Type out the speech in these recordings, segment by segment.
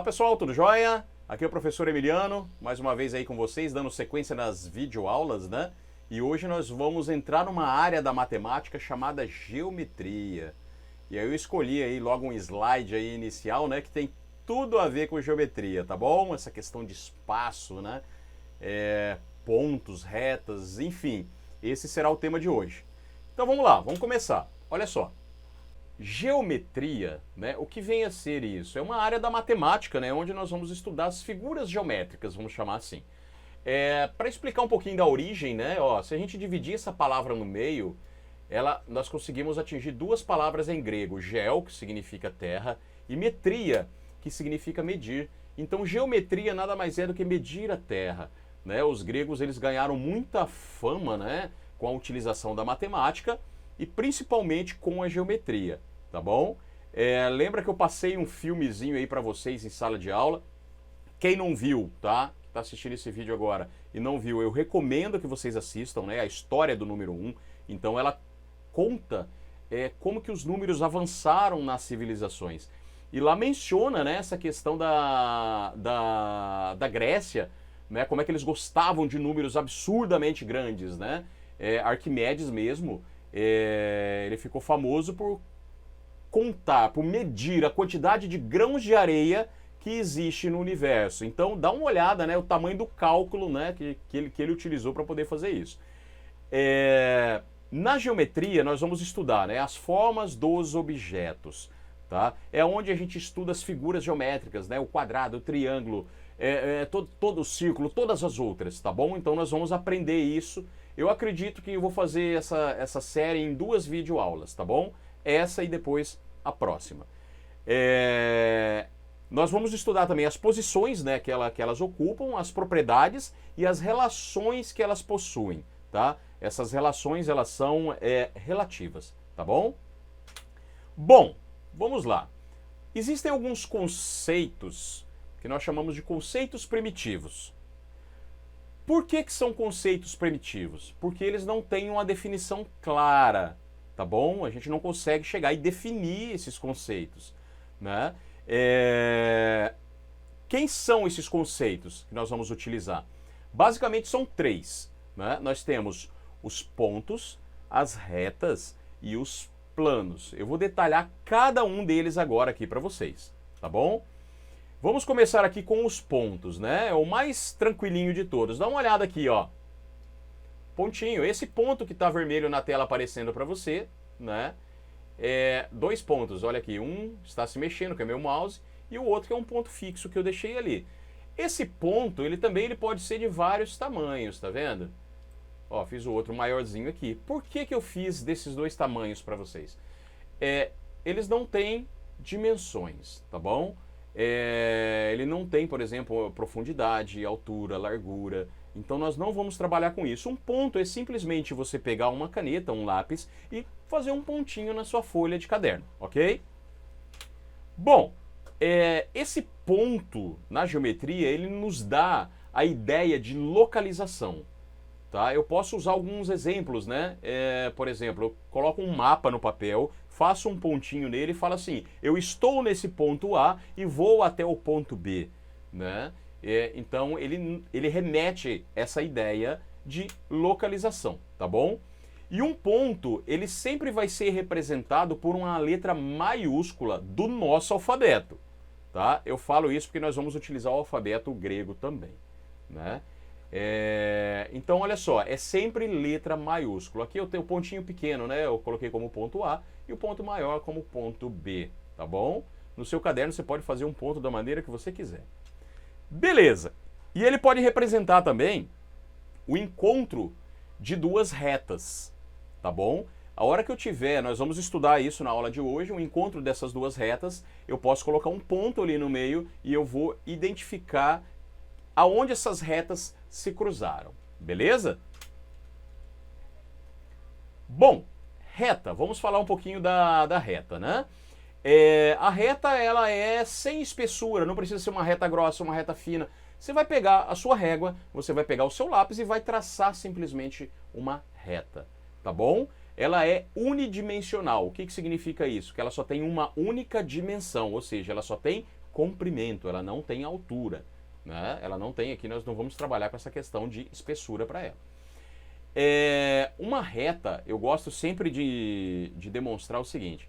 Olá pessoal, tudo jóia? Aqui é o professor Emiliano, mais uma vez aí com vocês, dando sequência nas videoaulas, né? E hoje nós vamos entrar numa área da matemática chamada geometria. E aí eu escolhi aí logo um slide aí inicial, né? Que tem tudo a ver com geometria, tá bom? Essa questão de espaço, né? Pontos, retas, enfim. Esse será o tema de hoje. Então vamos lá, vamos começar. Olha só. Geometria, né? O que vem a ser isso? É uma área da matemática, né? Onde nós vamos estudar as figuras geométricas, vamos chamar assim. Para explicar um pouquinho da origem, né? Ó, se a gente dividir essa palavra no meio, nós conseguimos atingir duas palavras em grego: geo, que significa terra, e metria, que significa medir. Então, geometria nada mais é do que medir a terra, né? Os gregos eles ganharam muita fama, né? Com a utilização da matemática e principalmente com a geometria. Tá bom? Lembra que eu passei um filmezinho aí para vocês em sala de aula? Quem não viu, tá? Que tá assistindo esse vídeo agora e não viu, eu recomendo que vocês assistam, né? A história do número 1. Então ela conta como que os números avançaram nas civilizações. E lá menciona, né, essa questão da Grécia, né? Como é que eles gostavam de números absurdamente grandes, né? Arquimedes mesmo, ele ficou famoso por contar, por medir a quantidade de grãos de areia que existe no universo. Então dá uma olhada, né, o tamanho do cálculo, né, que ele utilizou para poder fazer isso. Na geometria nós vamos estudar, né, as formas dos objetos. Tá? É onde a gente estuda as figuras geométricas, né, o quadrado, o triângulo, todo o círculo, todas as outras, tá bom? Então nós vamos aprender isso. Eu acredito que eu vou fazer essa série em 2 videoaulas, tá bom? Essa e depois a próxima. Nós vamos estudar também as posições, né, que elas ocupam, as propriedades e as relações que elas possuem, tá? Essas relações, elas são relativas, tá bom? Bom, vamos lá. Existem alguns conceitos que nós chamamos de conceitos primitivos. Por que são conceitos primitivos? Porque eles não têm uma definição clara, tá bom? A gente não consegue chegar e definir esses conceitos, né? Quem são esses conceitos que nós vamos utilizar? Basicamente são 3, né? Nós temos os pontos, as retas e os planos. Eu vou detalhar cada um deles agora aqui para vocês, tá bom? Vamos começar aqui com os pontos, né? É o mais tranquilinho de todos. Dá uma olhada aqui, ó. Pontinho. Esse ponto que está vermelho na tela aparecendo para você, né? 2 pontos. Olha aqui, um está se mexendo, que é meu mouse, e o outro que é um ponto fixo que eu deixei ali. Esse ponto, ele pode ser de vários tamanhos, tá vendo? Ó, fiz o outro maiorzinho aqui. Por que eu fiz desses 2 tamanhos para vocês? Eles não têm dimensões, tá bom? Ele não tem, por exemplo, profundidade, altura, largura. Então nós não vamos trabalhar com isso. Um ponto é simplesmente você pegar uma caneta, um lápis e fazer um pontinho na sua folha de caderno, ok? Bom, esse ponto na geometria, ele nos dá a ideia de localização. Tá? Eu posso usar alguns exemplos, né? Por exemplo, eu coloco um mapa no papel, faço um pontinho nele e falo assim: eu estou nesse ponto A e vou até o ponto B, né? Então ele remete essa ideia de localização, tá bom? E um ponto, ele sempre vai ser representado por uma letra maiúscula do nosso alfabeto, tá? Eu falo isso porque nós vamos utilizar o alfabeto grego também, né? Então olha só, é sempre letra maiúscula. Aqui eu tenho o pontinho pequeno, né? Eu coloquei como ponto A e o ponto maior como ponto B, tá bom? No seu caderno você pode fazer um ponto da maneira que você quiser. Beleza! E ele pode representar também o encontro de 2 retas, tá bom? A hora que eu tiver, nós vamos estudar isso na aula de hoje, o encontro dessas 2 retas, eu posso colocar um ponto ali no meio e eu vou identificar aonde essas retas se cruzaram, beleza? Bom, reta, vamos falar um pouquinho da reta, né? A reta, ela é sem espessura, não precisa ser uma reta grossa, uma reta fina. Você vai pegar a sua régua, você vai pegar o seu lápis e vai traçar simplesmente uma reta, tá bom? Ela é unidimensional. O que significa isso? Que ela só tem uma única dimensão, ou seja, ela só tem comprimento, ela não tem altura, né? Ela não tem aqui, nós não vamos trabalhar com essa questão de espessura para ela. Uma reta, eu gosto sempre de demonstrar o seguinte: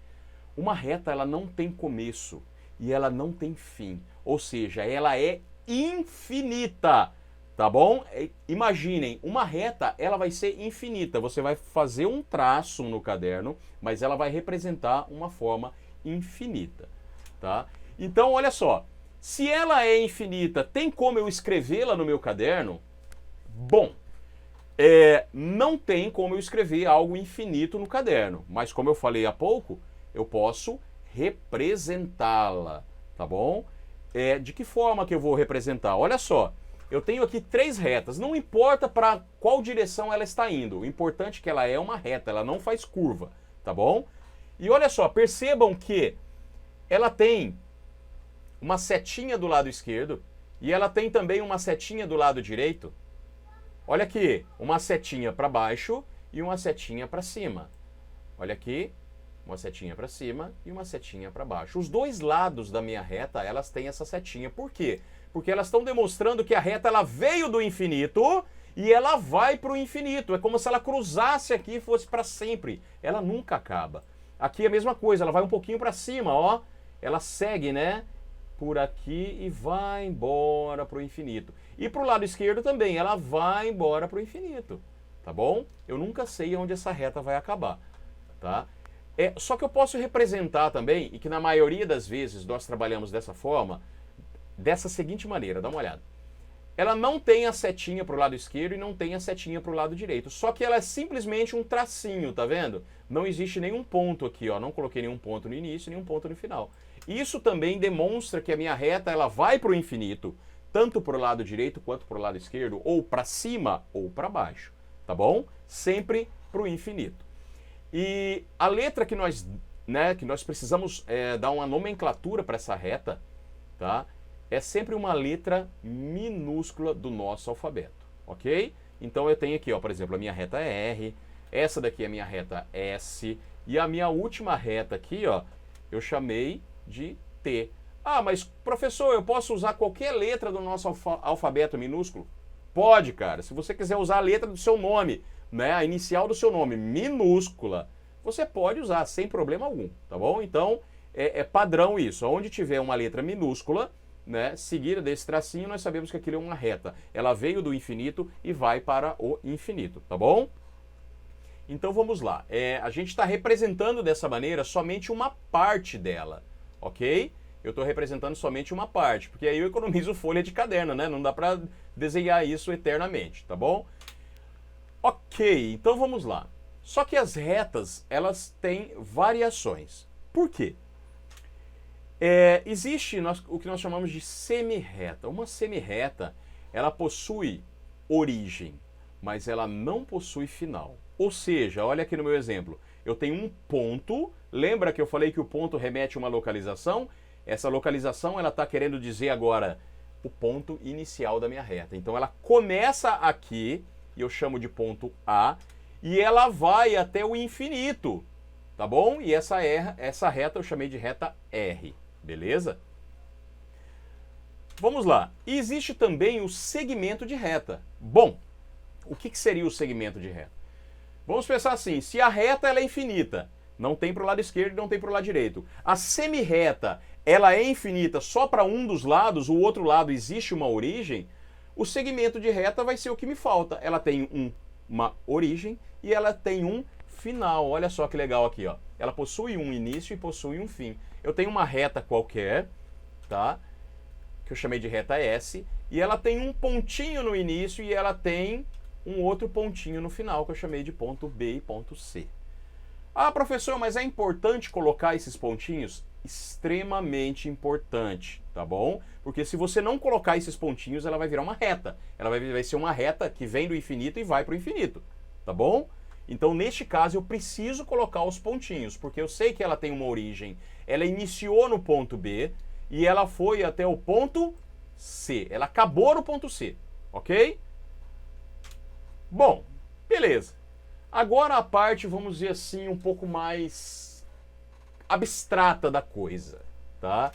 uma reta ela não tem começo e ela não tem fim, ou seja, ela é infinita, tá bom? Imaginem, uma reta ela vai ser infinita, você vai fazer um traço no caderno, mas ela vai representar uma forma infinita, tá? Então, olha só, se ela é infinita, tem como eu escrevê-la no meu caderno? Bom, não tem como eu escrever algo infinito no caderno, mas como eu falei há pouco, eu posso representá-la, tá bom? De que forma que eu vou representar? Olha só, eu tenho aqui 3 retas, não importa para qual direção ela está indo, o importante é que ela é uma reta, ela não faz curva, tá bom? E olha só, percebam que ela tem uma setinha do lado esquerdo e ela tem também uma setinha do lado direito. Olha aqui, uma setinha para baixo e uma setinha para cima. Olha aqui, uma setinha para cima e uma setinha para baixo. Os dois lados da minha reta, elas têm essa setinha. Por quê? Porque elas estão demonstrando que a reta ela veio do infinito e ela vai para o infinito. É como se ela cruzasse aqui e fosse para sempre. Ela nunca acaba. Aqui é a mesma coisa, ela vai um pouquinho para cima, ó. Ela segue, né? Por aqui e vai embora para o infinito. E para o lado esquerdo também, ela vai embora para o infinito, tá bom? Eu nunca sei onde essa reta vai acabar, tá? Só que eu posso representar também, e que na maioria das vezes nós trabalhamos dessa forma, dessa seguinte maneira, dá uma olhada. Ela não tem a setinha para o lado esquerdo e não tem a setinha para o lado direito, só que ela é simplesmente um tracinho, tá vendo? Não existe nenhum ponto aqui, ó, não coloquei nenhum ponto no início, nenhum ponto no final. Isso também demonstra que a minha reta ela vai para o infinito, tanto para o lado direito quanto para o lado esquerdo, ou para cima ou para baixo, tá bom? Sempre para o infinito. E a letra que nós precisamos dar uma nomenclatura para essa reta, tá? É sempre uma letra minúscula do nosso alfabeto, ok? Então eu tenho aqui, ó, por exemplo, a minha reta é R, essa daqui é a minha reta S, e a minha última reta aqui, ó, eu chamei de T. Ah, mas professor, eu posso usar qualquer letra do nosso alfabeto minúsculo? Pode, cara. Se você quiser usar a letra do seu nome, né, a inicial do seu nome, minúscula, você pode usar sem problema algum, tá bom? Então, é padrão isso. Onde tiver uma letra minúscula, né, seguida desse tracinho, nós sabemos que aquilo é uma reta. Ela veio do infinito e vai para o infinito, tá bom? Então vamos lá. A gente está representando dessa maneira somente uma parte dela, ok? Eu estou representando somente uma parte, porque aí eu economizo folha de caderno, né? Não dá para desenhar isso eternamente, tá bom? Ok, então vamos lá. Só que as retas, elas têm variações. Por quê? Existe o que nós chamamos de semi-reta. Uma semi-reta, ela possui origem, mas ela não possui final. Ou seja, olha aqui no meu exemplo, eu tenho um ponto, lembra que eu falei que o ponto remete a uma localização? Essa localização, ela está querendo dizer agora o ponto inicial da minha reta. Então ela começa aqui, e eu chamo de ponto A, e ela vai até o infinito, tá bom? E essa reta eu chamei de reta R, beleza? Vamos lá. E existe também o segmento de reta. Bom, o que seria o segmento de reta? Vamos pensar assim, se a reta ela é infinita, não tem para o lado esquerdo e não tem para o lado direito. A semi-reta, ela é infinita só para um dos lados, o outro lado existe uma origem, o segmento de reta vai ser o que me falta. Ela tem uma origem e ela tem um final. Olha só que legal aqui, ó. Ela possui um início e possui um fim. Eu tenho uma reta qualquer, tá? Que eu chamei de reta S, e ela tem um pontinho no início e ela tem um outro pontinho no final, que eu chamei de ponto B e ponto C. Ah, professor, mas é importante colocar esses pontinhos? Extremamente importante, tá bom? Porque se você não colocar esses pontinhos, ela vai virar uma reta. Ela vai ser uma reta que vem do infinito e vai para o infinito, tá bom? Então, neste caso, eu preciso colocar os pontinhos, porque eu sei que ela tem uma origem. Ela iniciou no ponto B e ela foi até o ponto C. Ela acabou no ponto C, ok? Bom, beleza. Agora a parte, vamos dizer assim, um pouco mais abstrata da coisa, tá?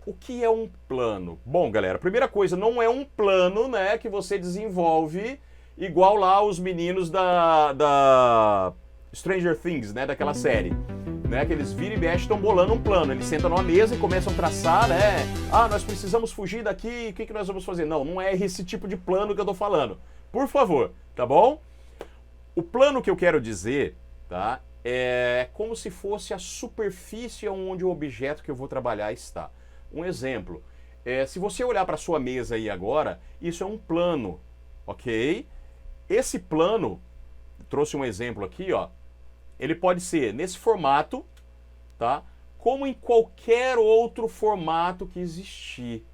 O que é um plano? Bom, galera, primeira coisa, não é um plano, né, que você desenvolve igual lá os meninos da Stranger Things, né, daquela série. Né, que eles viram e mexem, estão bolando um plano. Eles sentam numa mesa e começam a traçar, né? Ah, nós precisamos fugir daqui, o que nós vamos fazer? Não, não é esse tipo de plano que eu tô falando. Por favor, tá bom? O plano que eu quero dizer, tá? É como se fosse a superfície onde o objeto que eu vou trabalhar está. Um exemplo, se você olhar para a sua mesa aí agora, isso é um plano, ok? Esse plano, trouxe um exemplo aqui, ó. Ele pode ser nesse formato, tá? Como em qualquer outro formato que existir,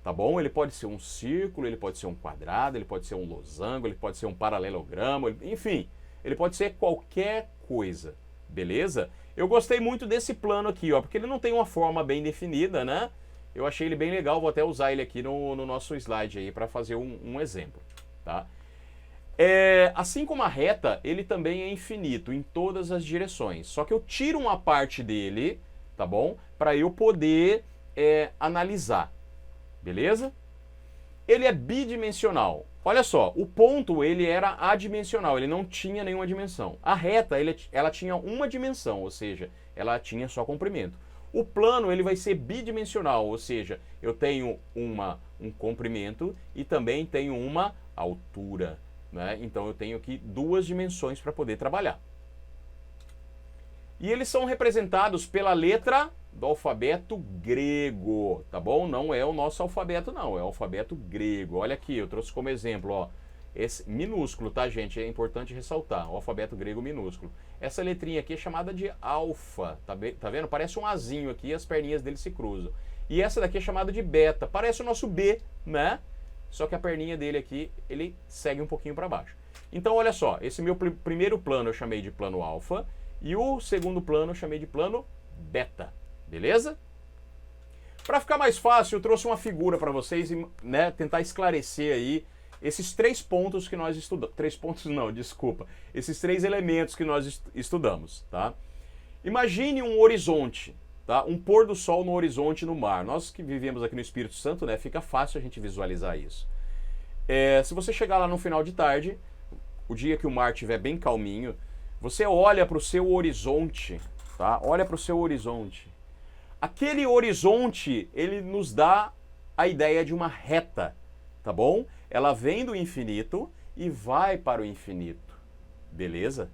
tá bom? Ele pode ser um círculo, ele pode ser um quadrado, ele pode ser um losango, ele pode ser um paralelogramo, enfim, ele pode ser qualquer coisa, beleza? Eu gostei muito desse plano aqui, ó, porque ele não tem uma forma bem definida, né? Eu achei ele bem legal, vou até usar ele aqui no nosso slide aí para fazer um exemplo, tá? Assim como a reta, ele também é infinito em todas as direções. Só que eu tiro uma parte dele, tá bom? Para eu poder analisar, beleza? Ele é bidimensional. Olha só, o ponto ele era adimensional, ele não tinha nenhuma dimensão. A reta, ela tinha uma dimensão, ou seja, ela tinha só comprimento. O plano ele vai ser bidimensional, ou seja, eu tenho um comprimento e também tenho uma altura. Né? Então eu tenho aqui duas dimensões para poder trabalhar. E eles são representados pela letra do alfabeto grego, tá bom? Não é o nosso alfabeto não, é o alfabeto grego. Olha aqui, eu trouxe como exemplo, ó, esse minúsculo, tá, gente? É importante ressaltar, o alfabeto grego minúsculo. Essa letrinha aqui é chamada de alfa, tá vendo? Parece um azinho aqui e as perninhas dele se cruzam. E essa daqui é chamada de beta, parece o nosso B, né? Só que a perninha dele aqui, ele segue um pouquinho para baixo. Então, olha só, esse meu primeiro plano eu chamei de plano alfa e o segundo plano eu chamei de plano beta, beleza? Para ficar mais fácil, eu trouxe uma figura para vocês e né, tentar esclarecer aí esses 3 pontos que nós estudamos. 3 pontos não, desculpa. Esses 3 elementos que nós estudamos, tá? Imagine um horizonte. Tá? Um pôr do sol no horizonte no mar. Nós que vivemos aqui no Espírito Santo, né, fica fácil a gente visualizar isso. Se você chegar lá no final de tarde, o dia que o mar estiver bem calminho, você olha para o seu horizonte, tá? Olha para o seu horizonte. Aquele horizonte, ele nos dá a ideia de uma reta, tá bom? Ela vem do infinito e vai para o infinito, beleza?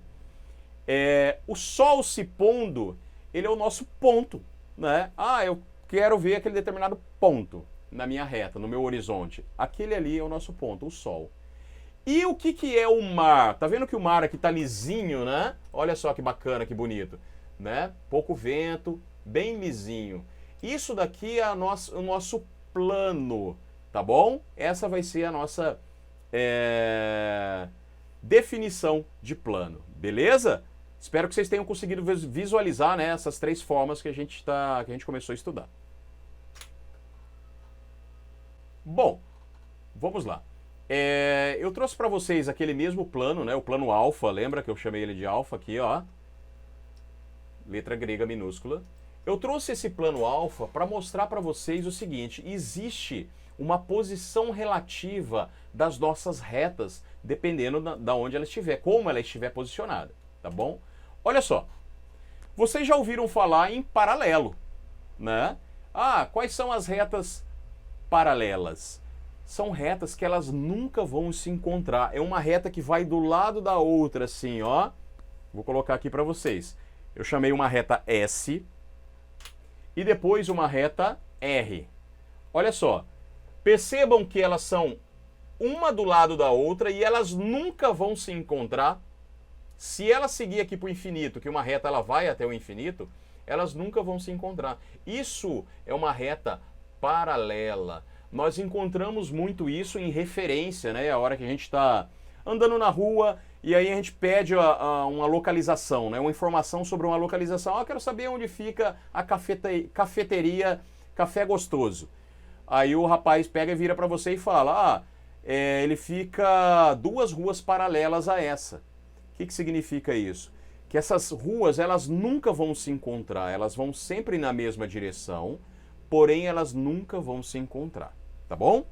O sol se pondo, ele é o nosso ponto, né? Ah, eu quero ver aquele determinado ponto na minha reta, no meu horizonte. Aquele ali é o nosso ponto, o sol. E o que é o mar? Tá vendo que o mar aqui tá lisinho, né? Olha só que bacana, que bonito, né? Pouco vento, bem lisinho. Isso daqui é o nosso plano, tá bom? Essa vai ser a nossa definição de plano, beleza? Espero que vocês tenham conseguido visualizar, né, essas 3 formas que a gente começou a estudar. Bom, vamos lá. Eu trouxe para vocês aquele mesmo plano, né, o plano alfa, lembra que eu chamei ele de alfa aqui, ó. Letra grega minúscula. Eu trouxe esse plano alfa para mostrar para vocês o seguinte: existe uma posição relativa das nossas retas, dependendo da onde ela estiver, como ela estiver posicionada, tá bom? Olha só, vocês já ouviram falar em paralelo, né? Ah, quais são as retas paralelas? São retas que elas nunca vão se encontrar. É uma reta que vai do lado da outra, assim, ó. Vou colocar aqui para vocês. Eu chamei uma reta S e depois uma reta R. Olha só, percebam que elas são uma do lado da outra e elas nunca vão se encontrar. Se ela seguir aqui para o infinito, que uma reta ela vai até o infinito, elas nunca vão se encontrar. Isso é uma reta paralela. Nós encontramos muito isso em referência, né? A hora que a gente está andando na rua e aí a gente pede uma localização, né? Uma informação sobre uma localização. Ah, eu quero saber onde fica a cafeteria Café Gostoso. Aí o rapaz pega e vira para você e fala, ele fica 2 ruas paralelas a essa. O que significa isso? Que essas ruas, elas nunca vão se encontrar, elas vão sempre na mesma direção, porém elas nunca vão se encontrar, tá bom?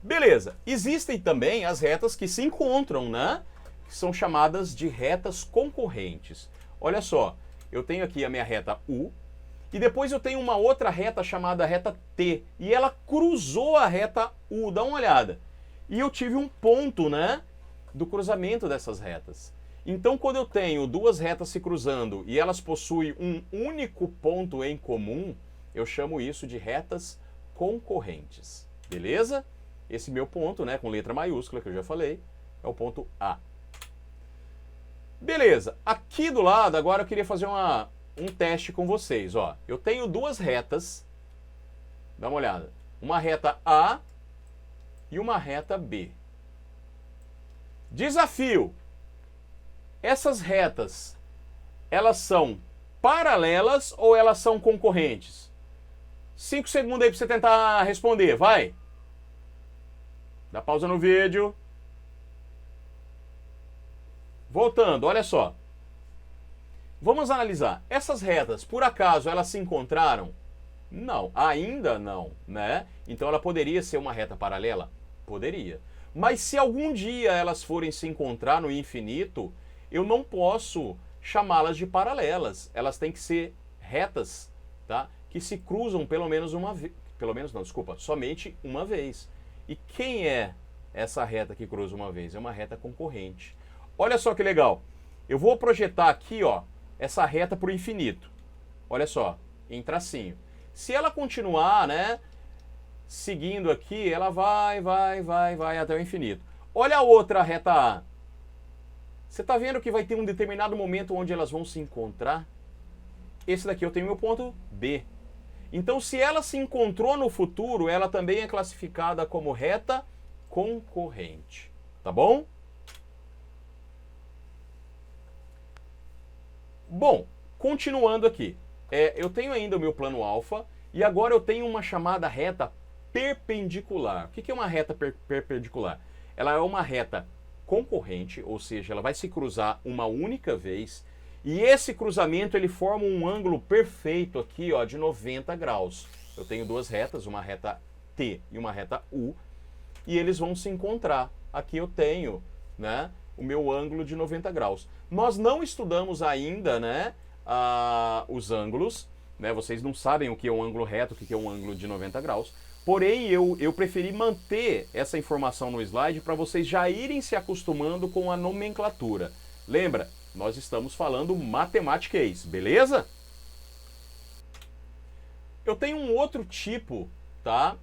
Beleza, existem também as retas que se encontram, né? Que são chamadas de retas concorrentes. Olha só, eu tenho aqui a minha reta U, e depois eu tenho uma outra reta chamada reta T, e ela cruzou a reta U, dá uma olhada. E eu tive um ponto, né, do cruzamento dessas retas. Então, quando eu tenho duas retas se cruzando e elas possuem um único ponto em comum, eu chamo isso de retas concorrentes, beleza? Esse meu ponto, né, com letra maiúscula, que eu já falei, é o ponto A. Beleza, aqui do lado, agora eu queria fazer um teste com vocês, ó. Eu tenho duas retas, dá uma olhada, uma reta A e uma reta B. Desafio! Essas retas, elas são paralelas ou elas são concorrentes? 5 segundos aí para você tentar responder, vai! Dá pausa no vídeo. Voltando, olha só. Vamos analisar. Essas retas, por acaso, elas se encontraram? Não, ainda não, né? Então ela poderia ser uma reta paralela? Poderia. Mas se algum dia elas forem se encontrar no infinito, eu não posso chamá-las de paralelas. Elas têm que ser retas, tá? Que se cruzam pelo menos uma vez. Pelo menos não, desculpa, somente uma vez. E quem é essa reta que cruza uma vez? É uma reta concorrente. Olha só que legal. Eu vou projetar aqui, ó, essa reta para o infinito. Olha só, em tracinho. Se ela continuar, né, seguindo aqui, ela vai até o infinito. Olha a outra reta A. Você está vendo que vai ter um determinado momento onde elas vão se encontrar? Esse daqui eu tenho meu ponto B. Então, se ela se encontrou no futuro, ela também é classificada como reta concorrente. Tá bom? Bom, continuando aqui. Eu tenho ainda o meu plano alfa e agora eu tenho uma chamada reta perpendicular. O que é uma reta perpendicular? Ela é uma reta concorrente, ou seja, ela vai se cruzar uma única vez. E esse cruzamento ele forma um ângulo perfeito aqui, ó, de 90 graus. Eu tenho duas retas, uma reta T e uma reta U, e eles vão se encontrar. Aqui eu tenho, né, o meu ângulo de 90 graus. Nós não estudamos ainda, né, os ângulos, né, vocês não sabem o que é um ângulo reto, o que é um ângulo de 90 graus. Porém, eu preferi manter essa informação no slide para vocês já irem se acostumando com a nomenclatura. Lembra? Nós estamos falando matematiquês, beleza? Eu tenho um outro tipo, tá,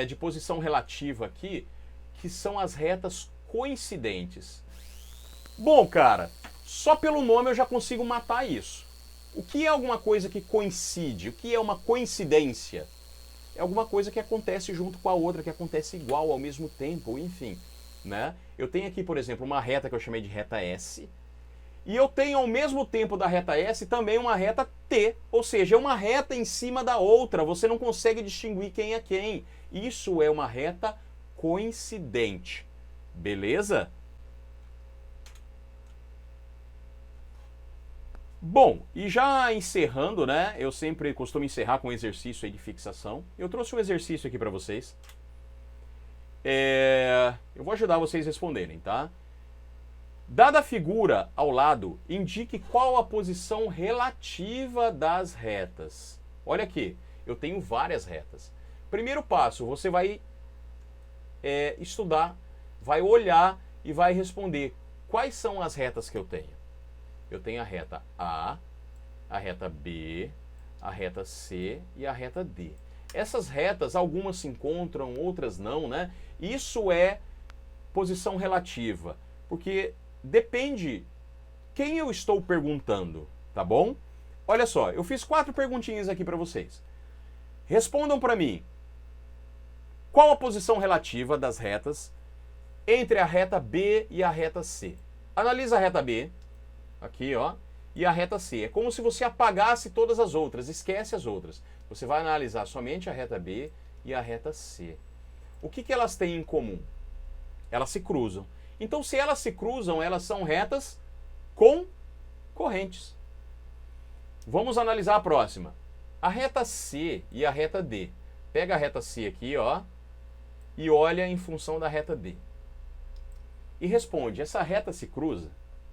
de posição relativa aqui, que são as retas coincidentes. Bom, cara, só pelo nome eu já consigo matar isso. O que é alguma coisa que coincide? O que é uma coincidência? É alguma coisa que acontece junto com a outra, que acontece igual ao mesmo tempo, enfim, né? Eu tenho aqui, por exemplo, uma reta que eu chamei de reta S, e eu tenho ao mesmo tempo da reta S também uma reta T, ou seja, é uma reta em cima da outra, você não consegue distinguir quem é quem. Isso é uma reta coincidente, beleza? Bom, e já encerrando, né, eu sempre costumo encerrar com um exercício aí de fixação. Eu trouxe um exercício aqui para vocês. Eu vou ajudar vocês a responderem, tá? Dada a figura ao lado, indique qual a posição relativa das retas. Olha aqui, eu tenho várias retas. Primeiro passo, você vai estudar, vai olhar e vai responder quais são as retas que eu tenho. Eu tenho a reta A, a reta B, a reta C e a reta D. Essas retas, algumas se encontram, outras não, né? Isso é posição relativa, porque depende quem eu estou perguntando, tá bom? Olha só, eu fiz 4 perguntinhas aqui para vocês. Respondam para mim. Qual a posição relativa das retas entre a reta B e a reta C? Analisa a reta B, aqui ó, e a reta C. É como se você apagasse todas as outras, esquece as outras. Você vai analisar somente a reta B e a reta C. O que elas têm em comum? Elas se cruzam. Então, se elas se cruzam, elas são retas concorrentes. Vamos analisar a próxima. A reta C e a reta D. Pega a reta C aqui, ó, e olha em função da reta D. E responde, essa reta se cruza?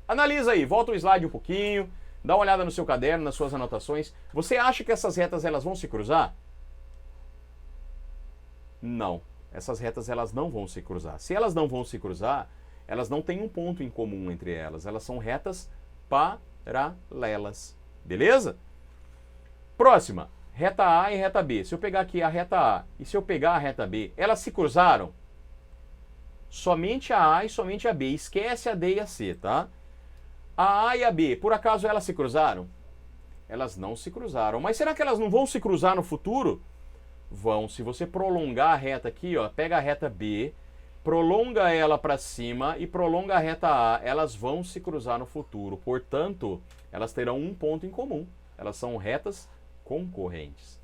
Analisa aí, volta o slide um pouquinho, dá uma olhada no seu caderno, nas suas anotações. Você acha que essas retas elas vão se cruzar? Não. Essas retas elas não vão se cruzar. Se elas não vão se cruzar, elas não têm um ponto em comum entre elas. Elas são retas paralelas. Beleza? Próxima, reta A e reta B. Se eu pegar aqui a reta A e se eu pegar a reta B, elas se cruzaram? Somente a A e somente a B. Esquece a D e a C, tá? A A e a B, por acaso elas se cruzaram? Elas não se cruzaram. Mas será que elas não vão se cruzar no futuro? Vão. Se você prolongar a reta aqui, ó, pega a reta B, prolonga ela para cima e prolonga a reta A, elas vão se cruzar no futuro. Portanto, elas terão um ponto em comum. Elas são retas concorrentes.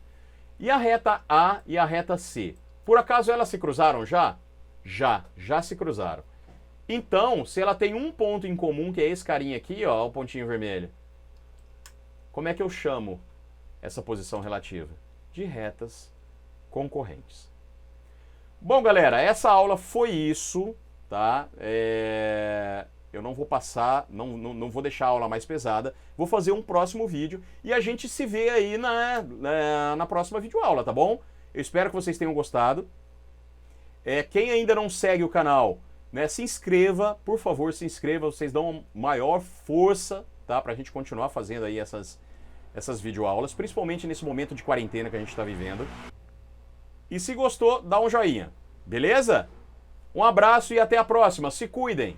E a reta A e a reta C? Por acaso elas se cruzaram já? Já se cruzaram. Então, se ela tem um ponto em comum, que é esse carinha aqui, ó, o pontinho vermelho, como é que eu chamo essa posição relativa? De retas concorrentes. Bom, galera, essa aula foi isso, tá? Eu não vou passar, não vou deixar a aula mais pesada, vou fazer um próximo vídeo e a gente se vê aí na próxima videoaula, tá bom? Eu espero que vocês tenham gostado. Quem ainda não segue o canal, né, se inscreva, por favor, se inscreva, vocês dão maior força, tá? Pra gente continuar fazendo aí essas videoaulas, principalmente nesse momento de quarentena que a gente está vivendo. E se gostou, dá um joinha, beleza? Um abraço e até a próxima, se cuidem!